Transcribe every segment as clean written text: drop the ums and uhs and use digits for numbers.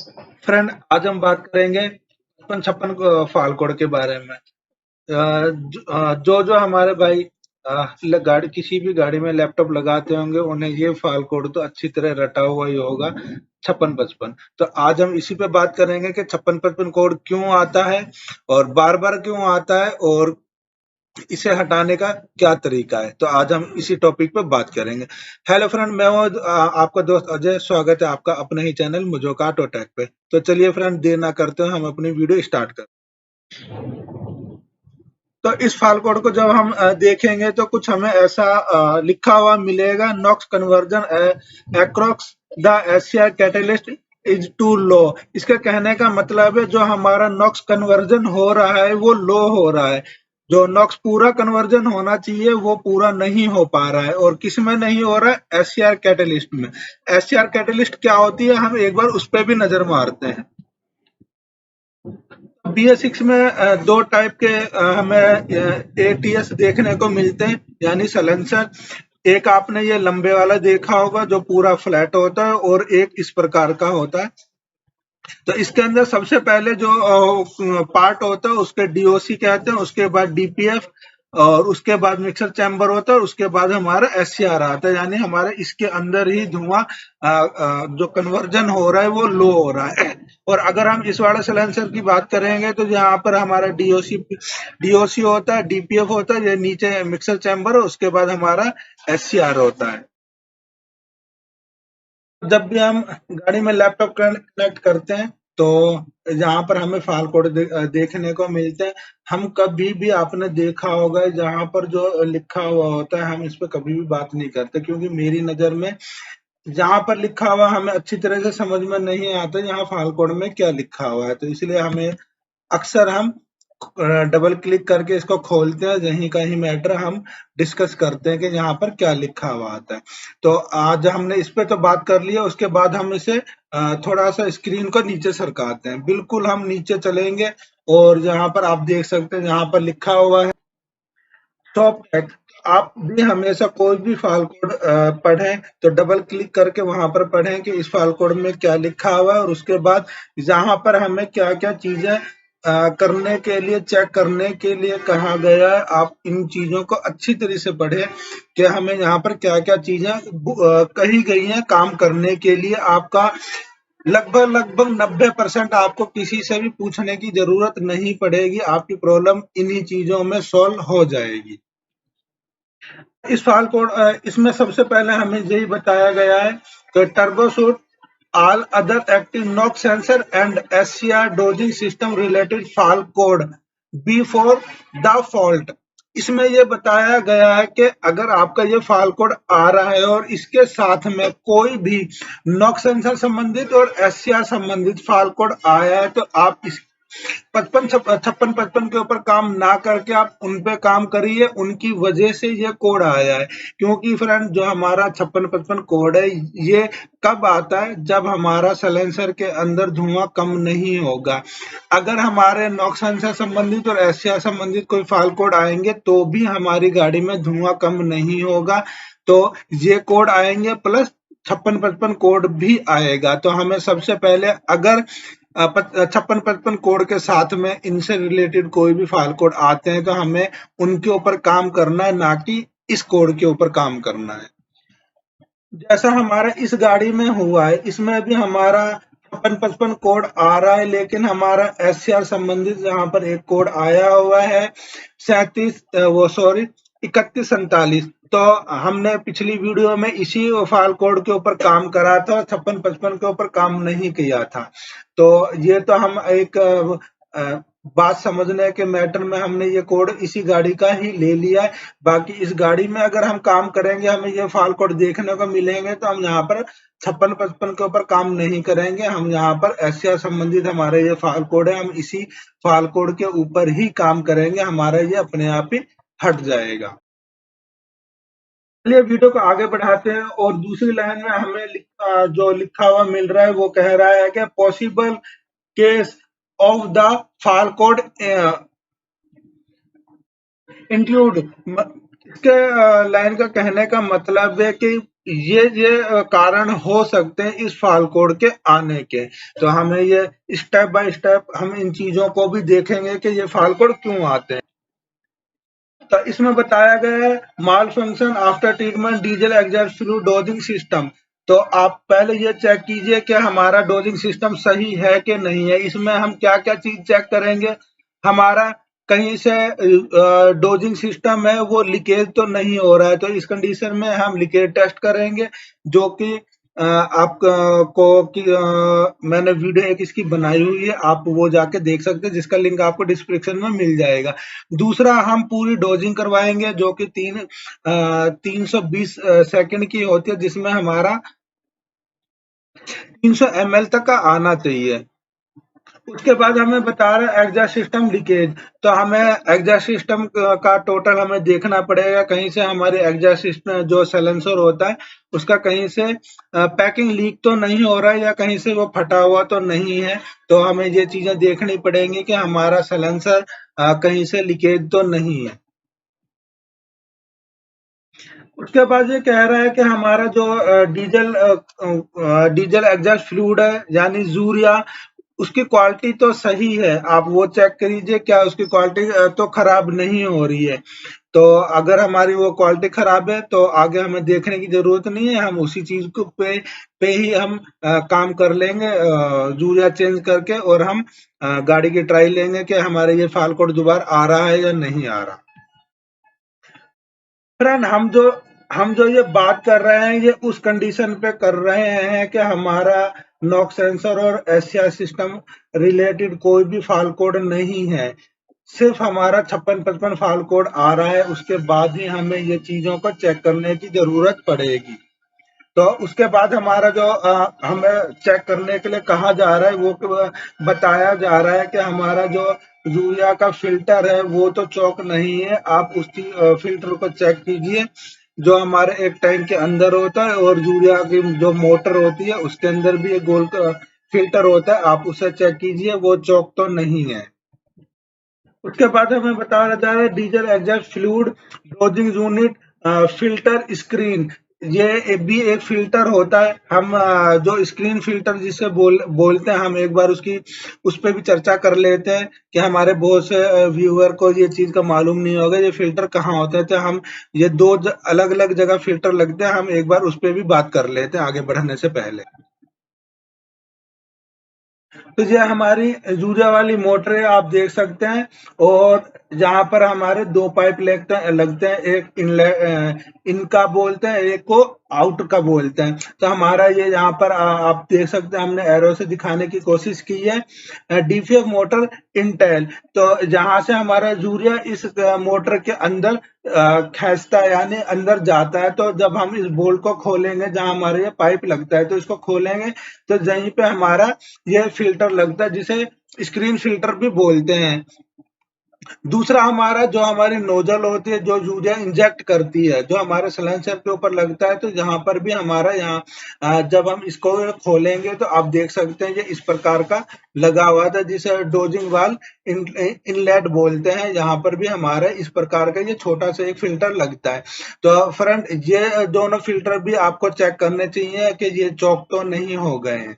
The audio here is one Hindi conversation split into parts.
फ्रेंड, आज हम बात करेंगे 55 फाल कोड के बारे में। जो जो हमारे भाई गाड़ी किसी भी गाड़ी में लैपटॉप लगाते होंगे उन्हें ये फाल कोड तो अच्छी तरह रटा हुआ ही होगा, 5655। तो आज हम इसी पे बात करेंगे कि 5655 कोड क्यों आता है और बार बार क्यों आता है और इसे हटाने का क्या तरीका है। तो आज हम इसी टॉपिक पे बात करेंगे। हेलो फ्रेंड, मैं हूं आपका दोस्त अजय। स्वागत है आपका अपने ही चैनल मुझोका ऑटो टेक पे। तो चलिए फ्रेंड, देर ना करते हुए हम अपनी वीडियो स्टार्ट करते हैं। तो इस फाइल कोड को जब हम देखेंगे तो कुछ हमें ऐसा लिखा हुआ मिलेगा, NOx conversion across the Asia catalyst is too low. इसके कहने का मतलब है जो हमारा नॉक्स कन्वर्जन हो रहा है वो लो हो रहा है। जो नॉक्स पूरा कन्वर्जन होना चाहिए वो पूरा नहीं हो पा रहा है। और किस में नहीं हो रहा है? एससीआर कैटलिस्ट में। एससीआर कैटलिस्ट क्या होती है, हम एक बार उस पर भी नजर मारते हैं। BS6 में दो टाइप के हमें ATS देखने को मिलते हैं, यानी सलेंसर। एक आपने ये लंबे वाला देखा होगा जो पूरा फ्लैट होता है और एक इस प्रकार का होता है। तो इसके अंदर सबसे पहले जो पार्ट होता है उसके DOC कहते हैं, उसके बाद DPF और उसके बाद मिक्सर चैम्बर होता है और उसके बाद हमारा SCR आता है। यानी हमारे इसके अंदर ही धुआं जो कन्वर्जन हो रहा है वो लो हो रहा है। और अगर हम इस वाले सिलेंसर की बात करेंगे तो यहाँ पर हमारा DOC होता है, DPF होता है, ये नीचे मिक्सर चैम्बर है, उसके बाद हमारा SCR होता है। जब भी हम गाड़ी में लैपटॉप कनेक्ट करते हैं तो यहाँ पर हमें फाइल कोड देखने को मिलते हैं। हम कभी भी, आपने देखा होगा, जहाँ पर जो लिखा हुआ होता है हम इस पर कभी भी बात नहीं करते, क्योंकि मेरी नजर में जहाँ पर लिखा हुआ हमें अच्छी तरह से समझ में नहीं आता यहाँ फाइल कोड में क्या लिखा हुआ है। तो इसलिए हमें अक्सर हम डबल क्लिक करके इसको खोलते हैं, यहीं का ही मैटर हम डिस्कस करते हैं कि यहाँ पर क्या लिखा हुआ आता है। तो आज हमने इस पे तो बात कर लिया, उसके बाद हम इसे थोड़ा सा स्क्रीन को नीचे सरकाते हैं। बिल्कुल हम नीचे चलेंगे और यहाँ पर आप देख सकते हैं, यहाँ पर लिखा हुआ है टॉप टेक। आप भी हमेशा कोई भी फाइल कोड पढ़ें तो डबल क्लिक करके वहां पर पढ़ें कि इस फाइल कोड में क्या लिखा हुआ है और उसके बाद यहाँ पर हमें क्या क्या चीजें करने के लिए, चेक करने के लिए कहा गया है। आप इन चीजों को अच्छी तरह से पढ़ें कि हमें यहाँ पर क्या क्या चीजें कही गई हैं काम करने के लिए। आपका लगभग लगभग 90% आपको किसी से भी पूछने की जरूरत नहीं पड़ेगी, आपकी प्रॉब्लम इन्हीं चीजों में सॉल्व हो जाएगी। इस फाइल कोड इसमें सबसे पहले हमें यही बताया गया है कि turbo shoot all other active knock sensor and SCR dosing system related fault code before the fault। इसमें यह बताया गया है कि अगर आपका ये फाइल कोड आ रहा है और इसके साथ में कोई भी नॉक सेंसर संबंधित और SCR संबंधित फाइल कोड आया है तो आप इस 55 के ऊपर काम ना करके आप उन पे काम करिए। उनकी वजह से ये कोड आया है। क्योंकि फ्रेंड, जो हमारा 5655 कोड है ये कब आता है? जब हमारा सलेंसर के अंदर धुआं कम नहीं होगा। अगर हमारे नॉक सेंसर संबंधित और एससीआर संबंधित कोई फाइल कोड आएंगे तो भी हमारी गाड़ी में धुआं कम नहीं होगा। तो ये कोड आएंगे प्लस 5655 कोड भी आएगा। तो हमें सबसे पहले अगर 5655 कोड के साथ में इनसे रिलेटेड कोई भी फाइल कोड आते हैं तो हमें उनके ऊपर काम करना है, ना कि इस कोड के ऊपर काम करना है। जैसा हमारा इस गाड़ी में हुआ है, इसमें भी हमारा 5655 कोड आ रहा है, लेकिन हमारा SCR संबंधित यहाँ पर एक कोड आया हुआ है 3147। तो हमने पिछली वीडियो में इसी फाइल कोड के ऊपर काम करा था, 5655 के ऊपर काम नहीं किया था। तो ये तो हम एक बात समझने के मैटर में हमने ये कोड इसी गाड़ी का ही ले लिया है। बाकी इस गाड़ी में अगर हम काम करेंगे, हमें ये फाइल कोड देखने को मिलेंगे तो हम यहाँ पर 5655 के ऊपर काम नहीं करेंगे। हम यहाँ पर SCR संबंधित हमारे ये फाइल कोड है, हम इसी फाइल कोड के ऊपर ही काम करेंगे, हमारा ये अपने आप ही हट जाएगा। चलिए वीडियो को आगे बढ़ाते हैं और दूसरी लाइन में हमें जो लिखा हुआ मिल रहा है वो कह रहा है कि possible case of the file code include. इसके लाइन का कहने का मतलब है कि ये कारण हो सकते हैं इस फाल्ट कोड के आने के। तो हमें ये स्टेप बाय स्टेप हम इन चीजों को भी देखेंगे कि ये फाल्ट कोड क्यों आते हैं। तो इसमें बताया गया है malfunction after treatment diesel exhaust fluid dosing system. तो आप पहले ये चेक कीजिए कि हमारा डोजिंग सिस्टम सही है कि नहीं है। इसमें हम क्या क्या चीज चेक करेंगे, हमारा कहीं से डोजिंग सिस्टम है वो लीकेज तो नहीं हो रहा है। तो इस कंडीशन में हम लीकेज टेस्ट करेंगे, जो कि आप को कि मैंने वीडियो एक इसकी बनाई हुई है, आप वो जाके देख सकते हैं, जिसका लिंक आपको डिस्क्रिप्शन में मिल जाएगा। दूसरा, हम पूरी डोजिंग करवाएंगे जो कि 320 सेकंड की होती है, जिसमें हमारा 300 ml तक का आना चाहिए। उसके बाद हमें बता रहा है एग्जॉस्ट सिस्टम लीकेज। तो हमें एग्जॉस्ट सिस्टम का टोटल हमें देखना पड़ेगा, कहीं से हमारे एग्जॉस्ट सिस्टम जो साइलेंसर होता है उसका कहीं से पैकिंग लीक तो नहीं हो रहा है, या कहीं से वो फटा हुआ तो नहीं है। तो हमें ये चीजें देखनी पड़ेंगी कि हमारा साइलेंसर कहीं से लीकेज तो नहीं है। उसके बाद ये कह रहा है कि हमारा जो डीजल एग्जॉस्ट फ्लूइड है यानी यूरिया, उसकी क्वालिटी तो सही है, आप वो चेक करिए क्या उसकी क्वालिटी तो खराब नहीं हो रही है। तो अगर हमारी वो क्वालिटी खराब है तो आगे हमें देखने की जरूरत नहीं है, हम उसी चीज को पे ही हम काम कर लेंगे, यूरिया चेंज करके, और हम गाड़ी की ट्राई लेंगे कि हमारे ये फाल्ट कोड दोबारा आ रहा है या नहीं आ रहा। फ्रेंड, हम जो ये बात कर रहे हैं ये उस कंडीशन पे कर रहे हैं कि हमारा नॉक सेंसर और एससीआर सिस्टम रिलेटेड कोई भी फाल्ट कोड नहीं है। सिर्फ हमारा 5655 फाल्ट कोड आ रहा है, उसके बाद ही हमें ये चीजों को चेक करने की जरूरत पड़ेगी। तो उसके बाद हमारा जो हमें चेक करने के लिए कहा जा रहा है वो बताया जा रहा है कि हमारा जो यूरिया का फिल्टर है वो तो चौक नहीं है। आप उस फिल्टर को चेक कीजिए जो हमारे एक टैंक के अंदर होता है, और यूरिया की जो मोटर होती है उसके अंदर भी एक गोल फिल्टर होता है, आप उसे चेक कीजिए, वो चौक तो नहीं है। उसके बाद हमें बताया जा रहा है diesel exhaust fluid dosing unit filter screen. ये भी एक फिल्टर होता है, हम जो स्क्रीन फिल्टर जिसे बोलते हैं, हम एक बार उस पर भी चर्चा कर लेते हैं कि हमारे बहुत से व्यूअर को ये चीज का मालूम नहीं होगा ये फिल्टर कहाँ होते हैं। तो हम ये दो अलग अलग जगह फिल्टर लगते हैं, हम एक बार उस पर भी बात कर लेते हैं आगे बढ़ने से पहले। तो ये हमारी यूरिया वाली मोटर आप देख सकते हैं, और जहां पर हमारे दो पाइप लगते हैं, एक इनका बोलते हैं, एक को आउट का बोलते हैं। तो हमारा ये यहाँ पर आप देख सकते हैं, हमने एरो से दिखाने की कोशिश की है डीपीएफ मोटर इंटेल। तो जहां से हमारा यूरिया इस मोटर के अंदर खींचता है यानी अंदर जाता है। तो जब हम इस बोल्ट को खोलेंगे जहां हमारे ये पाइप लगता है, तो इसको खोलेंगे तो यहीं पे हमारा ये फिल्टर लगता है, जिसे स्क्रीन फिल्टर भी बोलते हैं। दूसरा, हमारा जो हमारी नोजल होती है जो यूरिया इंजेक्ट करती है, जो हमारे सिलेंसर के ऊपर लगता है, तो यहाँ पर भी हमारा यहाँ जब हम इसको खोलेंगे तो आप देख सकते हैं ये इस प्रकार का लगा हुआ था, जिसे डोजिंग वाल इनलेट बोलते हैं। यहाँ पर भी हमारा इस प्रकार का ये छोटा सा एक फिल्टर लगता है। तो फ्रेंड, ये दोनों फिल्टर भी आपको चेक करने चाहिए कि ये चौक तो नहीं हो गए हैं।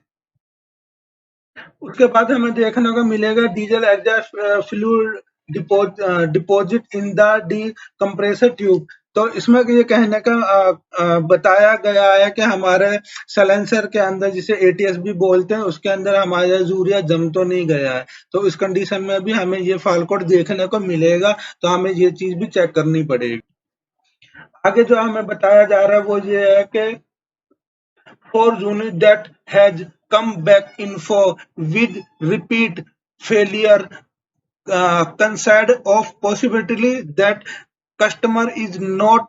उसके बाद हमें देखने को मिलेगा diesel exhaust fluid deposit in the D compressor tube. तो इसमें ये कहने का बताया गया है कि हमारे सलेंसर के अंदर, जिसे एटीएस भी बोलते हैं, उसके अंदर हमारा यूरिया जम तो नहीं गया है। तो इस कंडीशन में भी हमें ये फाल्ट कोड देखने को मिलेगा, तो हमें ये चीज भी चेक करनी पड़ेगी। आगे जो हमें बताया जा रहा है वो ये है कि for unit that has come back info with repeat failure, concerned of possibility that customer is not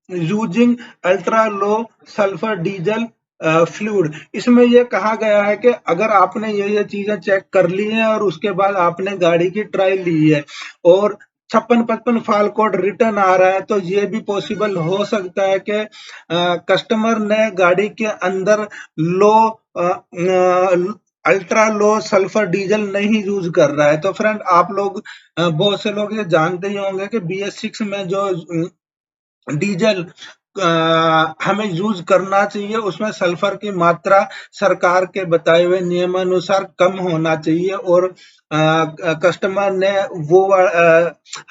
using ultra low sulfur diesel fluid. इसमें यह कहा गया है कि अगर आपने ये चीजें चेक कर ली हैं और उसके बाद आपने गाड़ी की ट्रायल ली है और 5655 फाल्ट कोड रिटर्न आ रहा है, तो ये भी पॉसिबल हो सकता है कि कस्टमर ने गाड़ी के अंदर लो अल्ट्रा लो सल्फर डीजल नहीं यूज कर रहा है। तो फ्रेंड, आप लोग बहुत से लोग ये जानते ही होंगे कि BS6 में जो डीजल हमें यूज करना चाहिए, उसमें सल्फर की मात्रा सरकार के बताए हुए नियमानुसार कम होना चाहिए, और कस्टमर ने वो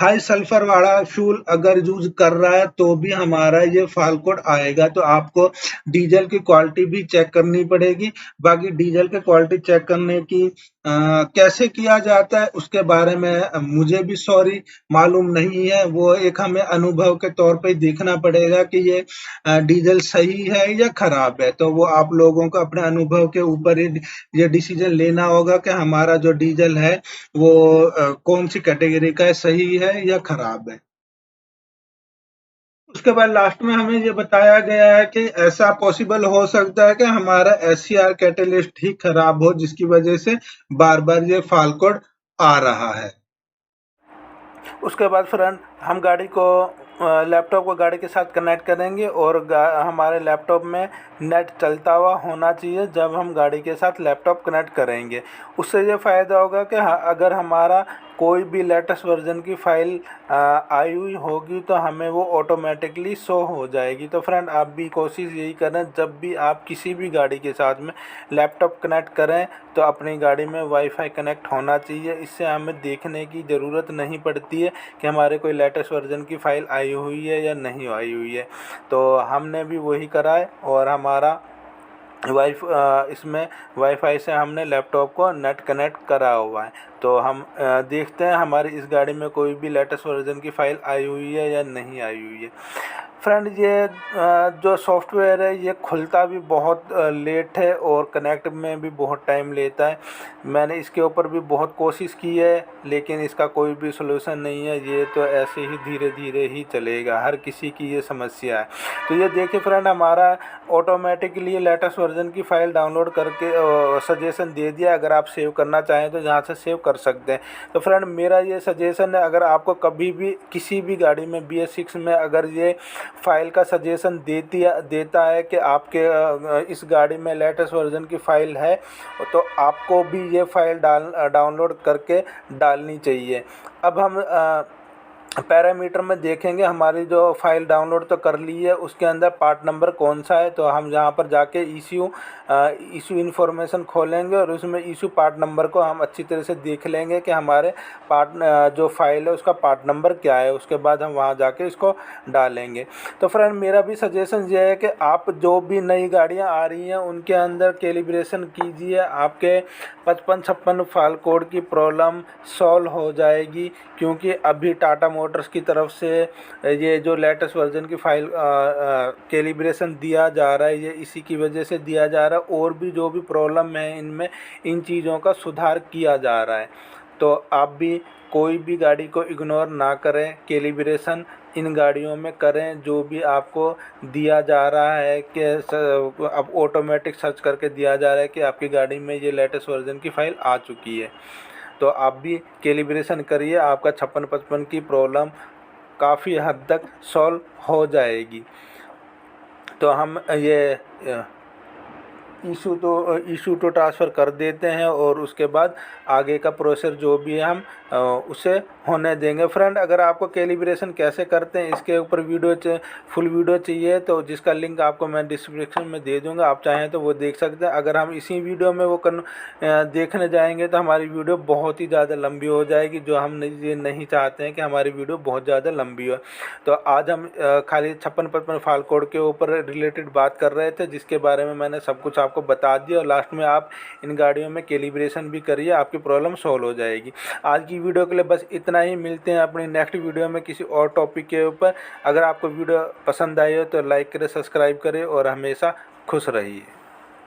हाई सल्फर वाला फ्यूल अगर यूज कर रहा है तो भी हमारा ये फाल्ट कोड आएगा। तो आपको डीजल की क्वालिटी भी चेक करनी पड़ेगी। बाकी डीजल की क्वालिटी चेक करने की कैसे किया जाता है उसके बारे में मुझे भी सॉरी मालूम नहीं है। वो एक हमें अनुभव के तौर पे देखना पड़ेगा कि ये डीजल सही है या खराब है। तो वो आप लोगों को अपने अनुभव के ऊपर ही ये डिसीजन लेना होगा कि हमारा जो डीजल है वो कौन सी कैटेगरी का है, सही है या खराब है। उसके बाद लास्ट में हमें ये बताया गया है कि ऐसा पॉसिबल हो सकता है कि हमारा एससीआर कैटेलिस्ट ही खराब हो, जिसकी वजह से बार बार ये फाल्ट कोड आ रहा है। उसके बाद फ्रेंड हम गाड़ी को लैपटॉप को गाड़ी के साथ कनेक्ट करेंगे, और हमारे लैपटॉप में नेट चलता हुआ होना चाहिए जब हम गाड़ी के साथ लैपटॉप कनेक्ट करेंगे। उससे ये फ़ायदा होगा कि अगर हमारा कोई भी लेटेस्ट वर्जन की फ़ाइल आई हुई होगी तो हमें वो ऑटोमेटिकली शो हो जाएगी। तो फ्रेंड आप भी कोशिश यही करें, जब भी आप किसी भी गाड़ी के साथ में लैपटॉप कनेक्ट करें तो अपनी गाड़ी में वाईफाई कनेक्ट होना चाहिए। इससे हमें देखने की ज़रूरत नहीं पड़ती है कि हमारे कोई लेटेस्ट वर्जन की फ़ाइल आई हुई है या नहीं आई हुई है। तो हमने भी वही करा है, और हमारा इसमें वाईफाई से हमने लैपटॉप को नेट कनेक्ट करा हुआ है। तो हम देखते हैं हमारी इस गाड़ी में कोई भी लेटेस्ट वर्जन की फ़ाइल आई हुई है या नहीं आई हुई है। फ्रेंड ये जो सॉफ्टवेयर है ये खुलता भी बहुत लेट है, और कनेक्ट में भी बहुत टाइम लेता है। मैंने इसके ऊपर भी बहुत कोशिश की है, लेकिन इसका कोई भी सलूशन नहीं है। ये तो ऐसे ही धीरे धीरे ही चलेगा, हर किसी की ये समस्या है। तो ये देखिए फ्रेंड, हमारा ऑटोमेटिकली लेटेस्ट वर्जन की फ़ाइल डाउनलोड करके सजेशन दे दिया। अगर आप सेव करना चाहें तो यहाँ से सेव कर सकते हैं। तो फ्रेंड मेरा ये सजेशन है, अगर आपको कभी भी किसी भी गाड़ी में BS6 में अगर ये फ़ाइल का सजेशन देता है कि आपके इस गाड़ी में लेटेस्ट वर्जन की फ़ाइल है, तो आपको भी ये फ़ाइल डाउनलोड करके डालनी चाहिए। अब हम पैरामीटर में देखेंगे, हमारी जो फ़ाइल डाउनलोड तो कर ली है, उसके अंदर पार्ट नंबर कौन सा है। तो हम यहाँ पर जाके इशू इन्फॉर्मेशन खोलेंगे, और उसमें इशू पार्ट नंबर को हम अच्छी तरह से देख लेंगे कि हमारे जो फ़ाइल है उसका पार्ट नंबर क्या है। उसके बाद हम वहाँ जाके इसको डालेंगे। तो फ्रेंड मेरा भी सजेशन ये है कि आप जो भी नई गाड़ियाँ आ रही हैं उनके अंदर कैलिब्रेशन कीजिए, आपके 55-56 फाल्ट कोड की प्रॉब्लम सॉल्व हो जाएगी। क्योंकि अभी टाटा मोटर्स की तरफ से ये जो लेटेस्ट वर्जन की फ़ाइल कैलिब्रेशन दिया जा रहा है, ये इसी की वजह से दिया जा रहा है। और भी जो भी प्रॉब्लम है इनमें, इन चीज़ों का सुधार किया जा रहा है। तो आप भी कोई भी गाड़ी को इग्नोर ना करें, कैलिब्रेशन इन गाड़ियों में करें जो भी आपको दिया जा रहा है कि अब ऑटोमेटिक सर्च करके दिया जा रहा है कि आपकी गाड़ी में ये लेटेस्ट वर्जन की फ़ाइल आ चुकी है। तो आप भी कैलिब्रेशन करिए, आपका 56-55 की प्रॉब्लम काफ़ी हद तक सॉल्व हो जाएगी। तो हम ये इशू तो ट्रांसफ़र कर देते हैं, और उसके बाद आगे का प्रोसेस जो भी है हम उसे होने देंगे। फ्रेंड अगर आपको कैलिब्रेशन कैसे करते हैं इसके ऊपर फुल वीडियो चाहिए तो जिसका लिंक आपको मैं डिस्क्रिप्शन में दे दूंगा, आप चाहें तो वो देख सकते हैं। अगर हम इसी वीडियो में वो देखने जाएंगे तो हमारी वीडियो बहुत ही ज़्यादा लंबी हो जाएगी, जो हम ये नहीं चाहते हैं कि हमारी वीडियो बहुत ज़्यादा लंबी हो। तो आज हम खाली 56-55 फाल्ट कोड के ऊपर रिलेटेड बात कर रहे थे, जिसके बारे में मैंने सब कुछ आपको बता दिया, और लास्ट में आप इन गाड़ियों में कैलिब्रेशन भी करिए, आपकी प्रॉब्लम सॉल्व हो जाएगी। आज की वीडियो के लिए बस इतना ही, मिलते हैं अपनी नेक्स्ट वीडियो में किसी और टॉपिक के ऊपर। अगर आपको वीडियो पसंद आई हो तो लाइक करें, सब्सक्राइब करें और हमेशा खुश रहिए।